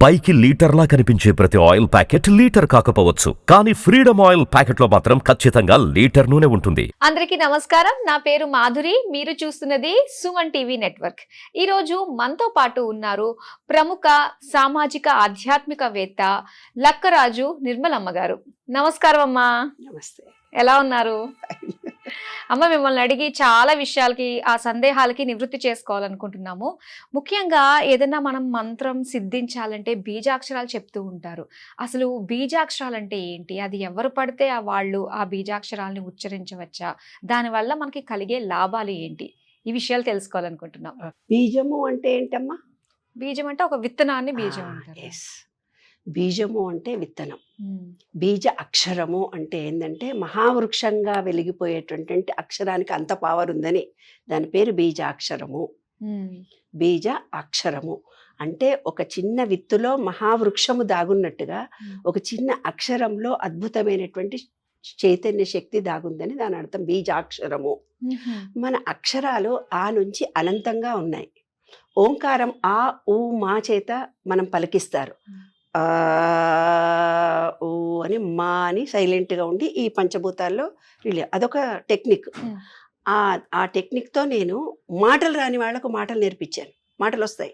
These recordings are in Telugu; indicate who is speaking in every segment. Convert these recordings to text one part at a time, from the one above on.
Speaker 1: పైకి లీటర్లా కనిపించే ప్రతి ఆయిల్ ప్యాకెట్ లీటర్ కాకపోవచ్చు, కానీ ఫ్రీడమ్ ఆయిల్ ప్యాకెట్ లో మాత్రం ఖచ్చితంగా లీటర్ నూనె ఉంటుంది.
Speaker 2: అందరికీ నమస్కారం. నా పేరు మాధురి. మీరు చూస్తున్నది సుమన్ టీవీ నెట్వర్క్. ఈ రోజు మనతో పాటు ఉన్నారు ప్రముఖ సామాజిక ఆధ్యాత్మికవేత్త లక్కరాజు నిర్మలమ్మ గారు. నమస్కారం అమ్మా.
Speaker 3: నమస్తే.
Speaker 2: ఎలా ఉన్నారు అమ్మ? మిమ్మల్ని అడిగి చాలా విషయాలకి, ఆ సందేహాలకి నివృత్తి చేసుకోవాలనుకుంటున్నాము. ముఖ్యంగా ఏదైనా మనం మంత్రం సిద్ధించాలంటే బీజాక్షరాలు చెప్తూ ఉంటారు. అసలు బీజాక్షరాలు అంటే ఏంటి? అది ఎవరు పడితే వాళ్ళు ఆ బీజాక్షరాలని ఉచ్చరించవచ్చా? దానివల్ల మనకి కలిగే లాభాలు ఏంటి? ఈ విషయాలు తెలుసుకోవాలనుకుంటున్నాం.
Speaker 3: బీజము అంటే ఏంటమ్మా?
Speaker 2: బీజం అంటే ఒక విత్తనాన్ని బీజం అంటారు.
Speaker 3: బీజము అంటే విత్తనం. బీజ అక్షరము అంటే ఏంటంటే మహావృక్షంగా వెలిగిపోయేటువంటి అక్షరానికి అంత పవర్ ఉందని దాని పేరు బీజాక్షరము. బీజ అక్షరము అంటే ఒక చిన్న విత్తులో మహావృక్షము దాగున్నట్టుగా ఒక చిన్న అక్షరంలో అద్భుతమైనటువంటి చైతన్య శక్తి దాగుందని దాని అర్థం బీజాక్షరము. మన అక్షరాలు ఆ నుంచి అనంతంగా ఉన్నాయి. ఓంకారం ఆ ఊ మా చేత మనం పలికిస్తారు. ఊ అని మా అని సైలెంట్గా ఉండి ఈ పంచభూతాల్లో అదొక టెక్నిక్. ఆ టెక్నిక్తో నేను మాటలు రాని వాళ్లకు మాటలు నేర్పించాను. మాటలు వస్తాయి.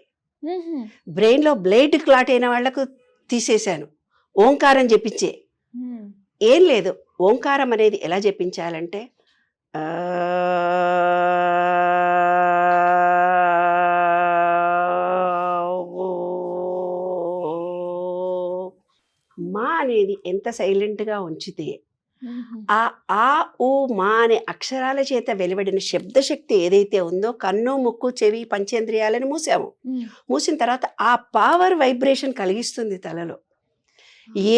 Speaker 3: బ్రెయిన్లో బ్లడ్ క్లాట్ అయిన వాళ్లకు తీసేశాను. ఓంకారం చెప్పించే. ఏం లేదు, ఓంకారం అనేది ఎలా చెప్పించాలంటే మా అనేది ఎంత సైలెంట్గా ఉంచితే ఆ ఊ మా అనే అక్షరాల చేత వెలువడిన శబ్దశక్తి ఏదైతే ఉందో, కన్ను ముక్కు చెవి పంచేంద్రియాలను మూసిన తర్వాత ఆ పవర్ వైబ్రేషన్ కలిగిస్తుంది తలలో.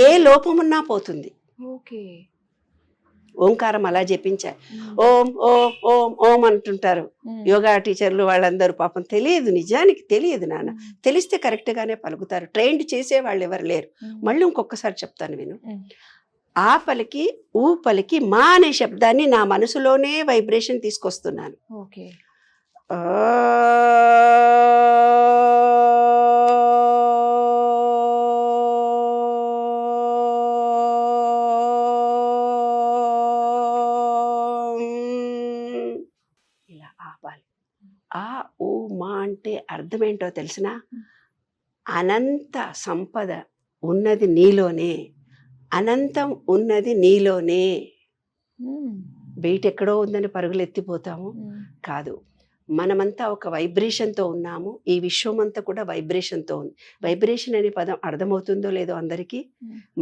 Speaker 3: ఏ లోపమున్నా పోతుంది. ఓంకారం అలా చెప్పించారు. ఓం ఓం ఓం ఓం అంటుంటారు యోగా టీచర్లు వాళ్ళందరూ. పాపం తెలియదు, నిజానికి తెలియదు నాన్న. తెలిస్తే కరెక్ట్గానే పలుకుతారు. ట్రైన్డ్ చేసే వాళ్ళు ఎవరు లేరు. మళ్ళీ ఇంకొకసారి చెప్తాను విను. ఆ పలికి ఊ పలికి మా అనే శబ్దాన్ని నా మనసులోనే వైబ్రేషన్ తీసుకొస్తున్నాను. ఇలా ఆపాలి. ఆ ఊ మా అంటే అర్థమేంటో తెలిసిన? అనంత సంపద ఉన్నది నీలోనే, అనంతం ఉన్నది నీలోనే. బయట ఎక్కడో ఉందని పరుగులు ఎత్తిపోతాము కాదు. మనమంతా ఒక వైబ్రేషన్తో ఉన్నాము. ఈ విశ్వం అంతా కూడా వైబ్రేషన్తో ఉంది. వైబ్రేషన్ అనే పదం అర్థమవుతుందో లేదో అందరికీ.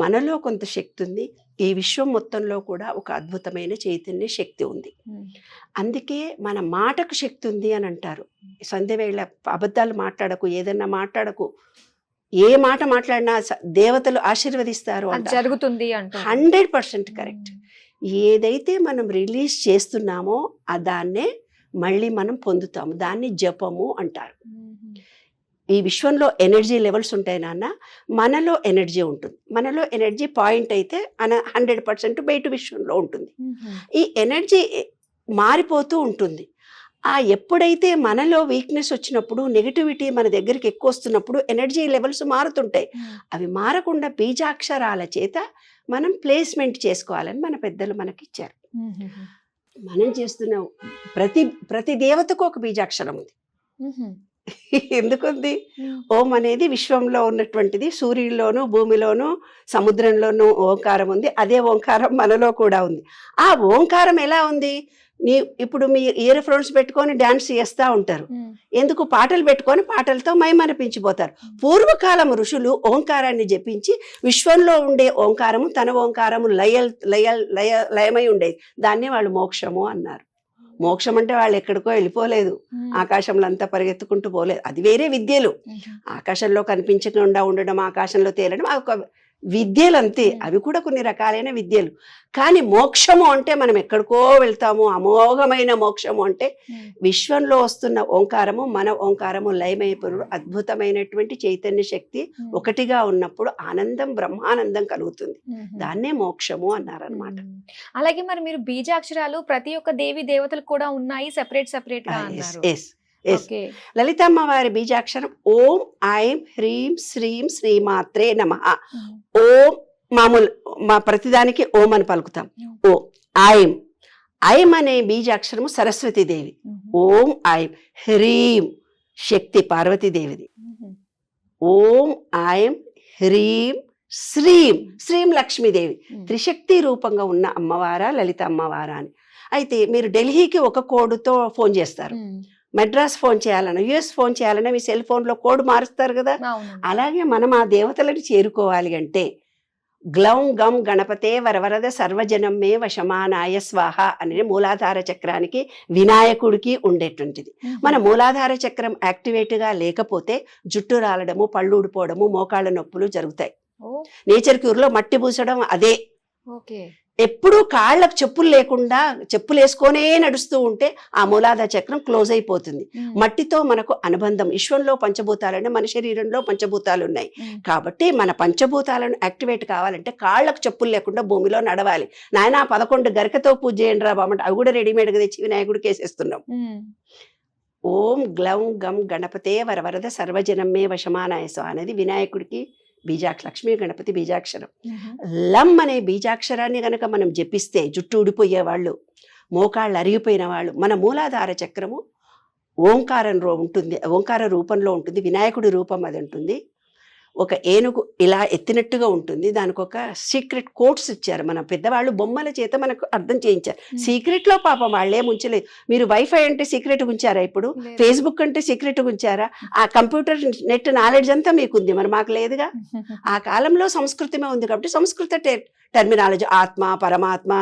Speaker 3: మనలో కొంత శక్తి ఉంది. ఈ విశ్వం మొత్తంలో కూడా ఒక అద్భుతమైన చైతన్య శక్తి ఉంది. అందుకే మన మాటకు శక్తి ఉంది అని అంటారు. సంధ్యవేళ అబద్ధాలు మాట్లాడకు, ఏదన్నా మాట్లాడకు. ఏ మాట మాట్లాడినా దేవతలు ఆశీర్వదిస్తారు.
Speaker 2: జరుగుతుంది అంటే
Speaker 3: 100% కరెక్ట్. ఏదైతే మనం రిలీజ్ చేస్తున్నామో దాన్నే మళ్ళీ మనం పొందుతాము. దాన్ని జపము అంటారు. ఈ విశ్వంలో ఎనర్జీ లెవెల్స్ ఉంటాయి నాన్న. మనలో ఎనర్జీ ఉంటుంది. మనలో ఎనర్జీ పాయింట్ అయితే 100% బయట విశ్వంలో ఉంటుంది. ఈ ఎనర్జీ మారిపోతూ ఉంటుంది. ఎప్పుడైతే మనలో వీక్నెస్ వచ్చినప్పుడు, నెగిటివిటీ మన దగ్గరికి ఎక్కువ వస్తున్నప్పుడు ఎనర్జీ లెవెల్స్ మారుతుంటాయి. అవి మారకుండా బీజాక్షరాల చేత మనం ప్లేస్మెంట్ చేసుకోవాలని మన పెద్దలు మనకిచ్చారు. మనం చేస్తున్న ప్రతి దేవతకు ఒక బీజాక్షరం ఉంది. ఎందుకుంది? ఓం అనేది విశ్వంలో ఉన్నటువంటిది. సూర్యుల్లోనూ భూమిలోనూ సముద్రంలోనూ ఓంకారం ఉంది. అదే ఓంకారం మనలో కూడా ఉంది. ఆ ఓంకారం ఎలా ఉంది? ఇప్పుడు మీ ఇయర్ ఫోన్స్ పెట్టుకొని డాన్స్ చేస్తూ ఉంటారు. ఎందుకు? పాటలు పెట్టుకొని పాటలతో మైమరిపించిపోతారు. పూర్వకాలం ఋషులు ఓంకారాన్ని జపించి విశ్వంలో ఉండే ఓంకారము తన ఓంకారము లయమై ఉండేది. దాన్నే వాళ్ళు మోక్షము అన్నారు. మోక్షం అంటే వాళ్ళు ఎక్కడికో వెళ్ళిపోలేదు, ఆకాశంలో అంతా పరిగెత్తుకుంటూ పోలేదు. అది వేరే విద్యలు. ఆకాశంలో కనిపించకుండా ఉండడం, ఆకాశంలో తేలడం ఒక విద్యలు అంతే. అవి కూడా కొన్ని రకాలైన విద్యలు. కానీ మోక్షము అంటే మనం ఎక్కడికో వెళ్తాము. అమోఘమైన మోక్షము అంటే విశ్వంలో వస్తున్న ఓంకారము మన ఓంకారము లయమైపోయినప్పుడు అద్భుతమైనటువంటి చైతన్య శక్తి ఒకటిగా ఉన్నప్పుడు ఆనందం, బ్రహ్మానందం కలుగుతుంది. దాన్నే మోక్షము అన్నారనమాట.
Speaker 2: అలాగే మరి మీరు బీజాక్షరాలు ప్రతి ఒక్క దేవి దేవతలు కూడా ఉన్నాయి, సెపరేట్ గా అన్నారు.
Speaker 3: Yes. లలితమ్మ వారి బీజాక్షరం ఓం ఐం హ్రీం శ్రీం శ్రీమాత్రే నమః. ఓం మామూలు మా ప్రతిదానికి ఓం అని పలుకుతాం. ఓ ఐం ఐం అనే బీజాక్షరము సరస్వతీదేవి. ఓం ఐం హ్రీం శక్తి పార్వతీదేవిది. ఓం ఐం హ్రీం శ్రీం శ్రీం లక్ష్మీదేవి. త్రిశక్తి రూపంగా ఉన్న అమ్మవారా లలిత అమ్మవారా అని. అయితే మీరు ఢిల్లీకి ఒక కోడ్తో ఫోన్ చేస్తారు, మెడ్రాస్ ఫోన్ చేయాలన్నా, యుఎస్ ఫోన్ చేయాలన్నా మీ సెల్ ఫోన్లో కోడ్ మారుస్తారు కదా. అలాగే మనం ఆ దేవతలను చేరుకోవాలి అంటే గ్లౌం గం గణపతే వరవరద సర్వజనం మే వశమానాయ స్వాహ అనే మూలాధార చక్రానికి వినాయకుడికి ఉండేటువంటిది. మన మూలాధార చక్రం యాక్టివేట్గా లేకపోతే జుట్టు రాలడము, పళ్ళు ఊడిపోవడము, మోకాళ్ళ నొప్పులు జరుగుతాయి. నేచర్ క్యూర్లో మట్టి పూసడం అదే. ఎప్పుడూ కాళ్ళకు చెప్పులు లేకుండా చెప్పులు వేసుకొనే నడుస్తూ ఉంటే ఆ మూలాధార చక్రం క్లోజ్ అయిపోతుంది. మట్టితో మనకు అనుబంధం. విశ్వంలో పంచభూతాలంటే మన శరీరంలో పంచభూతాలు ఉన్నాయి కాబట్టి మన పంచభూతాలను యాక్టివేట్ కావాలంటే కాళ్ళకు చెప్పులు లేకుండా భూమిలో నడవాలి. నాయన 11 గరికతో పూజ చేయండి రా బామంటే అవి కూడా రెడీమేడ్గా తెచ్చి వినాయకుడికి వేసేస్తున్నాం. ఓం గ్లౌం గం గణపతే వరవరద సర్వజనం మే వశమానాయ స్వాహ అనేది వినాయకుడికి లక్ష్మీ గణపతి బీజాక్షరం. లం అనే బీజాక్షరాన్ని గనక మనం జపిస్తే జుట్టు ఊడిపోయే వాళ్ళు, మోకాళ్ళు అరిగిపోయిన వాళ్ళు, మన మూలాధార చక్రము ఓంకార రూపంలో ఉంటుంది. వినాయకుడి రూపం అది ఉంటుంది. ఒక ఏనుగు ఇలా ఎత్తినట్టుగా ఉంటుంది. దానికి ఒక సీక్రెట్ కోడ్స్ ఇచ్చారు మన పెద్దవాళ్ళు, బొమ్మల చేత మనకు అర్థం చేయించారు. సీక్రెట్ లో పాపం వాళ్ళే ఉంచలేదు. మీరు వైఫై అంటే సీక్రెట్ ఉంచారా? ఇప్పుడు ఫేస్బుక్ అంటే సీక్రెట్ ఉంచారా? ఆ కంప్యూటర్ నెట్ నాలెడ్జ్ అంతా మీకుంది, మరి మాకు లేదుగా. ఆ కాలంలో సంస్కృతమే ఉంది కాబట్టి సంస్కృత టెర్మినాలజీ ఆత్మ, పరమాత్మ,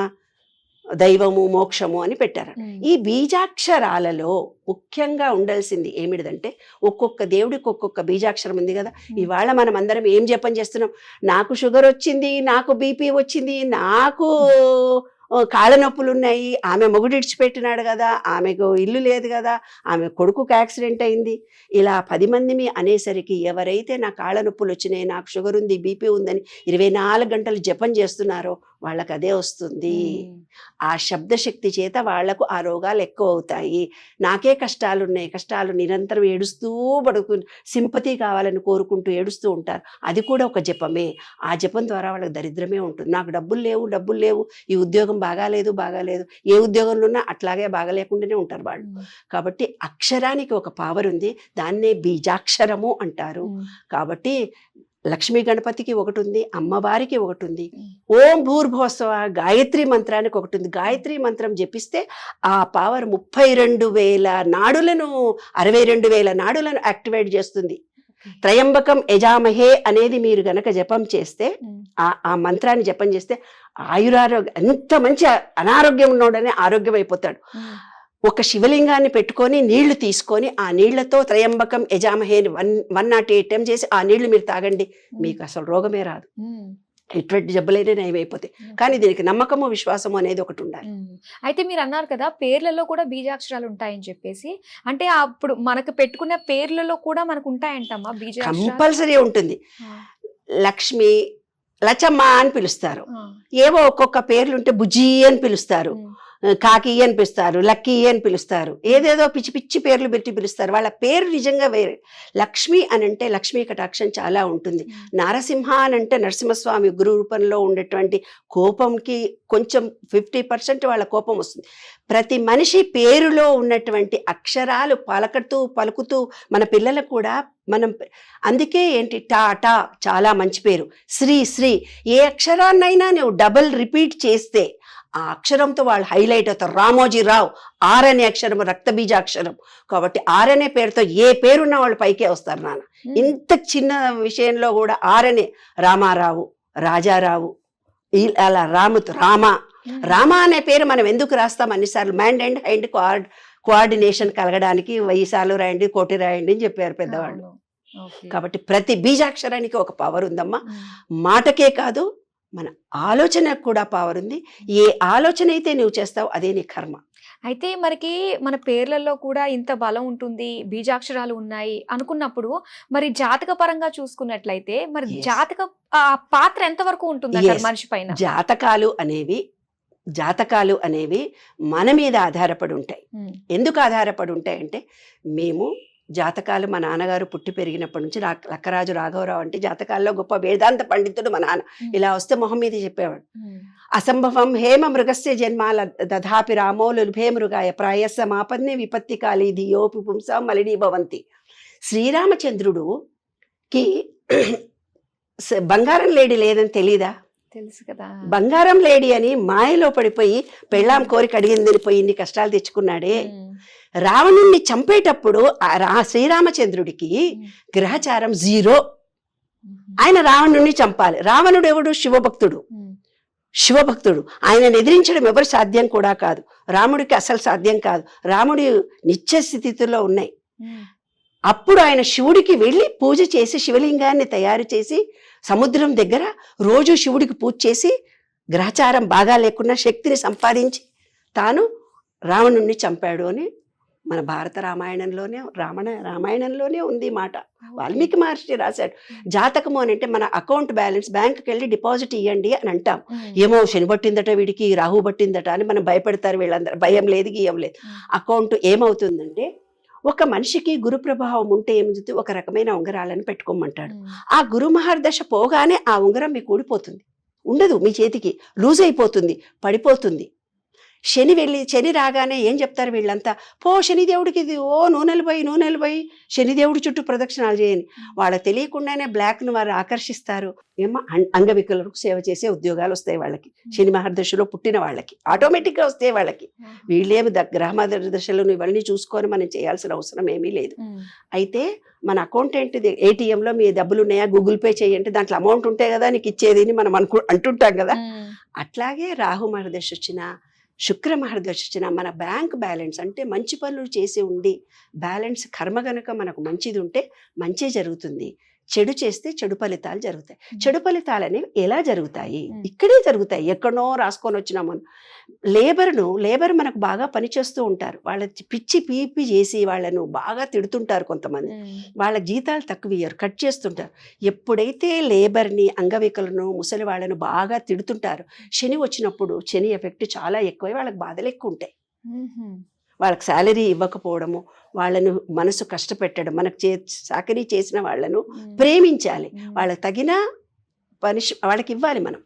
Speaker 3: దైవము, మోక్షము అని పెట్టారు. ఈ బీజాక్షరాలలో ముఖ్యంగా ఉండాల్సింది ఏమిటిదంటే ఒక్కొక్క దేవుడికి ఒక్కొక్క బీజాక్షరం ఉంది కదా. ఇవాళ మనం అందరం ఏం జపం చేస్తున్నాం? నాకు షుగర్ వచ్చింది, నాకు బీపీ వచ్చింది, నాకు కాళ్ళ నొప్పులు ఉన్నాయి, ఆమె మొగుడు ఇడిచిపెట్టినాడు కదా, ఆమెకు ఇల్లు లేదు కదా, ఆమె కొడుకుకు యాక్సిడెంట్ అయింది, ఇలా 10 మంది అనేసరికి ఎవరైతే నా కాళ్ళ నొప్పులు వచ్చినాయి, నాకు షుగర్ ఉంది, బీపీ ఉందని 24 గంటలు జపం చేస్తున్నారో వాళ్ళకి అదే వస్తుంది. ఆ శబ్దశక్తి చేత వాళ్లకు ఆ రోగాలు ఎక్కువ అవుతాయి. నాకే కష్టాలు ఉన్నాయి, కష్టాలు నిరంతరం ఏడుస్తూ సింపతి కావాలని కోరుకుంటూ ఏడుస్తూ ఉంటారు. అది కూడా ఒక జపమే. ఆ జపం ద్వారా వాళ్ళకి దరిద్రమే ఉంటుంది. నాకు డబ్బులు లేవు, ఈ ఉద్యోగం బాగాలేదు, ఏ ఉద్యోగంలో ఉన్నా అట్లాగే బాగాలేకుండానే ఉంటారు వాళ్ళు. కాబట్టి అక్షరానికి ఒక పవర్ ఉంది, దాన్నే బీజాక్షరము అంటారు. కాబట్టి లక్ష్మీ గణపతికి ఒకటి ఉంది, అమ్మవారికి ఒకటి ఉంది. ఓం భూర్భువస్వ గాయత్రి మంత్రానికి ఒకటి ఉంది. గాయత్రి మంత్రం జపిస్తే ఆ పవర్ 32,000 నాడులను 62,000 నాడులను యాక్టివేట్ చేస్తుంది. త్రయంబకం యజామహే అనేది మీరు గనక జపం చేస్తే, ఆ మంత్రాన్ని జపం చేస్తే ఆయురారోగ్యం, ఎంత మంచి అనారోగ్యం ఉన్నోడనే ఆరోగ్యం అయిపోతాడు. ఒక శివలింగాన్ని పెట్టుకొని నీళ్లు తీసుకొని ఆ నీళ్లతో త్రయంబకం యజామహే 108 టైం చేసి ఆ నీళ్లు మీరు తాగండి, మీకు అసలు రోగమే రాదు. ఎటువంటి జబ్బులైనా నయమైపోతాయి. కానీ దీనికి నమ్మకము, విశ్వాసము అనేది ఒకటి ఉండాలి.
Speaker 2: అయితే మీరు అన్నారు కదా పేర్లలో కూడా బీజాక్షరాలు ఉంటాయని చెప్పేసి, అంటే అప్పుడు మనకు పెట్టుకున్న పేర్లలో కూడా మనకు ఉంటాయంటమ్మా బీజాక్షరాలు?
Speaker 3: కంపల్సరీ ఉంటుంది. లక్ష్మి, లచ్చమ్మ అని పిలుస్తారు. ఏవో ఒక్కొక్క పేర్లు ఉంటే బుజ్జి అని పిలుస్తారు, కాకి అని పిలుస్తారు, లక్కీ అని పిలుస్తారు, ఏదేదో పిచ్చి పిచ్చి పేర్లు పెట్టి పిలుస్తారు. వాళ్ళ పేరు నిజంగా వేరే. లక్ష్మి అని అంటే లక్ష్మీ కటాక్షం చాలా ఉంటుంది. నారసింహ అని అంటే నరసింహస్వామి గురు రూపంలో ఉండేటువంటి కోపంకి కొంచెం 50% వాళ్ళ కోపం వస్తుంది. ప్రతి మనిషి పేరులో ఉన్నటువంటి అక్షరాలు పలుకుతూ మన పిల్లలకు కూడా మనం, అందుకే ఏంటి టా చాలా మంచి పేరు, శ్రీ ఏ అక్షరాన్నైనా నువ్వు డబుల్ రిపీట్ చేస్తే ఆ అక్షరంతో వాళ్ళు హైలైట్ అవుతారు. రామోజీరావు, ఆర్ అనే అక్షరం రక్త బీజాక్షరం కాబట్టి ఆర్ అనే పేరుతో ఏ పేరున్న వాళ్ళు పైకే వస్తారు నాన్న. ఇంత చిన్న విషయంలో కూడా ఆర్ అనే రామారావు, రాజారావు, అలా రామ అనే పేరు మనం ఎందుకు రాస్తాం? అన్నిసార్లు మైండ్ అండ్ హైండ్ కోఆర్డినేషన్ కలగడానికి 1000 సార్లు రాయండి, 1 కోటి రాయండి అని చెప్పారు పెద్దవాళ్ళు. కాబట్టి ప్రతి బీజాక్షరానికి ఒక పవర్ ఉందమ్మా. మాటకే కాదు, మన ఆలోచనకు కూడా పవర్ ఉంది. ఏ ఆలోచన అయితే నువ్వు చేస్తావు అదే నీ కర్మ.
Speaker 2: అయితే మనకి మన పేర్లలో కూడా ఇంత బలం ఉంటుంది, బీజాక్షరాలు ఉన్నాయి అనుకున్నప్పుడు మరి జాతక పరంగా చూసుకున్నట్లయితే మరి జాతక పాత్ర ఎంత వరకు ఉంటుంది మనిషి పైన?
Speaker 3: జాతకాలు అనేవి జాతకాలు అనేవి మన మీద ఆధారపడి ఉంటాయి. ఎందుకు ఆధారపడి ఉంటాయంటే, మేము జాతకాలు మా నాన్నగారు పుట్టి పెరిగినప్పటి నుంచి లక్కరాజు రాఘవరావు అంటే జాతకాల్లో గొప్ప వేదాంత పండితుడు మా నాన్న. ఇలా వస్తే మొహం మీద చెప్పేవాడు. అసంభవం హేమ మృగస్య జన్మాల దధాపి రామో లుభే మృగాయ ప్రాయస్స మాపన్నే విపత్తి కాళీ ధియోపి పుంసా మలినీ భవంతి. శ్రీరామచంద్రుడుకి బంగారం లేడీ లేదని తెలీదా?
Speaker 2: తెలుసు కదా.
Speaker 3: బంగారం లేడీ అని మాయలో పడిపోయి పెళ్ళాం కోరిక అడిగిందని పోయి ఇన్ని కష్టాలు తెచ్చుకున్నాడే. రావణుణ్ణి చంపేటప్పుడు శ్రీరామచంద్రుడికి గ్రహచారం 0. ఆయన రావణుణ్ణి చంపాలి. రావణుడు ఎవడు? శివభక్తుడు. ఆయనను ఎదిరించడం ఎవరు సాధ్యం కూడా కాదు. రాముడికి అసలు సాధ్యం కాదు. రాముడి నిత్య స్థితిలో ఉన్నాయి. అప్పుడు ఆయన శివుడికి వెళ్ళి పూజ చేసి శివలింగాన్ని తయారు చేసి సముద్రం దగ్గర రోజు శివుడికి పూజ చేసి గ్రహచారం బాగా లేకున్నా శక్తిని సంపాదించి తాను రావణుణ్ణి చంపాడు అని మన భారత రామాయణంలోనే ఉంది మాట. వాల్మీకి మహర్షి రాశాడు. జాతకము అని అంటే మన అకౌంట్ బ్యాలెన్స్, బ్యాంకుకి వెళ్ళి డిపాజిట్ ఇవ్వండి అని అంటాం. ఏమో శని పట్టిందట వీడికి, రాహు పట్టిందట అని మనం భయపెడతారు వీళ్ళందరూ. భయం లేదు, గీయం లేదు. అకౌంట్ ఏమవుతుందంటే, ఒక మనిషికి గురు ప్రభావం ఉంటే ఏమిటి, ఒక రకమైన ఉంగరాలను పెట్టుకోమంటాడు. ఆ గురు మహర్దశ పోగానే ఆ ఉంగరం మీకు ఊడిపోతుంది, ఉండదు మీ చేతికి, లూజ్ అయిపోతుంది, పడిపోతుంది. శని రాగానే ఏం చెప్తారు వీళ్ళంతా, పో శనిదేవుడికి ఇది నూనెలు పోయి శనిదేవుడి చుట్టూ ప్రదక్షిణాలు చేయని. వాళ్ళకి తెలియకుండానే బ్లాక్ను వారు ఆకర్షిస్తారు. ఏమో అంగవికలకు సేవ చేసే ఉద్యోగాలు వస్తాయి వాళ్ళకి. శని మహర్దశలో పుట్టిన వాళ్ళకి ఆటోమేటిక్గా వస్తాయి వాళ్ళకి. వీళ్ళేమి గ్రహ మహర్దశలను ఇవన్నీ చూసుకొని మనం చేయాల్సిన అవసరం ఏమీ లేదు. అయితే మన అకౌంట్ ఏంటిది, ఏటీఎంలో మీ డబ్బులు ఉన్నాయా, గూగుల్ పే చేయండి, దాంట్లో అమౌంట్ ఉంటే కదా నీకు ఇచ్చేది అని మనం అంటుంటాం కదా. అట్లాగే రాహు మహర్దశ వచ్చినా శుక్ర మహర్దశ వచ్చిన మన బ్యాంక్ బ్యాలెన్స్ అంటే మంచి పనులు చేసి ఉండి బ్యాలెన్స్ కర్మ గనక మనకు మంచిది ఉంటే మంచి జరుగుతుంది. చెడు చేస్తే చెడు ఫలితాలు జరుగుతాయి. చెడు ఫలితాలు అనేవి ఎలా జరుగుతాయి? ఇక్కడే జరుగుతాయి. ఎక్కడో రాసుకొని వచ్చినాము. లేబర్ మనకు బాగా పనిచేస్తూ ఉంటారు. వాళ్ళ పిచ్చి పీపి చేసి వాళ్ళను బాగా తిడుతుంటారు. కొంతమంది వాళ్ళ జీతాలు తక్కువ ఇయ్యరు, కట్ చేస్తుంటారు. ఎప్పుడైతే లేబర్ని, అంగవికలను, ముసలి వాళ్ళను బాగా తిడుతుంటారు, శని వచ్చినప్పుడు శని ఎఫెక్ట్ చాలా ఎక్కువై వాళ్ళకి బాధలు ఎక్కువ ఉంటాయి. వాళ్ళకి శాలరీ ఇవ్వకపోవడము, వాళ్ళను మనసు కష్టపెట్టడం, మనకు చాకరీ చేసిన వాళ్ళను ప్రేమించాలి, వాళ్ళకి తగిన వాళ్ళకి ఇవ్వాలి మనం.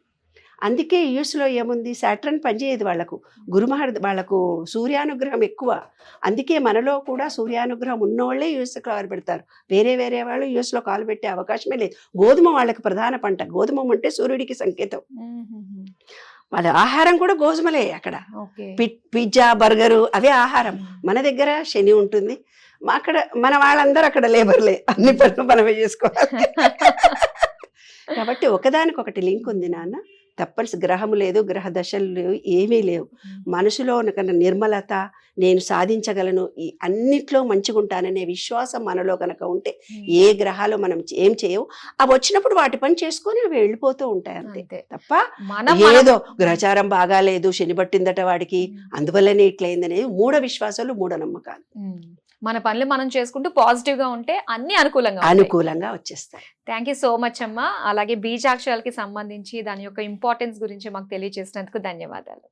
Speaker 3: అందుకే యూఎస్లో ఏముంది, సాటర్న్ పనిచేయదు వాళ్ళకు, వాళ్ళకు సూర్యానుగ్రహం ఎక్కువ. అందుకే మనలో కూడా సూర్యానుగ్రహం ఉన్నవాళ్ళే యూఎస్లో కాలు పెడతారు. వేరే వాళ్ళు యూఎస్లో కాలు పెట్టే అవకాశమే లేదు. గోధుమ వాళ్ళకి ప్రధాన పంట. గోధుమ అంటే సూర్యుడికి సంకేతం. వాళ్ళ ఆహారం కూడా గోధుమలే. అక్కడ పిజ్జా, బర్గరు అవే ఆహారం. మన దగ్గర శని ఉంటుంది, అక్కడ మన వాళ్ళందరూ అక్కడ లేబర్లే, అన్ని పనులు మనమే చేసుకోవాలి. కాబట్టి ఒకదానికొకటి లింక్ ఉంది నాన్న. తప్పనిసరి గ్రహము లేదు, గ్రహ దశలు లేవు, ఏమీ లేవు. మనసులో కన్నా నిర్మలత, నేను సాధించగలను, ఈ అన్నిట్లో మంచిగా ఉంటాననే విశ్వాసం మనలో కనుక ఉంటే ఏ గ్రహాలు మనం ఏం చేయవు. అవి వచ్చినప్పుడు వాటి పని చేసుకొని అవి వెళ్ళిపోతూ ఉంటాయి అంతే. తప్ప ఏదో గ్రహచారం బాగాలేదు, శని పట్టిందట వాడికి, అందువల్లనే ఇట్లయిందనేది మూఢ విశ్వాసాలు, మూఢనమ్మకాలు.
Speaker 2: మన పనులు మనం చేసుకుంటూ పాజిటివ్ గా ఉంటే అన్ని అనుకూలంగా వచ్చేస్తాయి. థ్యాంక్ యూ సో మచ్ అమ్మా. అలాగే బీజాక్షరాలకి సంబంధించి దాని యొక్క ఇంపార్టెన్స్ గురించి మాకు తెలియజేసినందుకు ధన్యవాదాలు.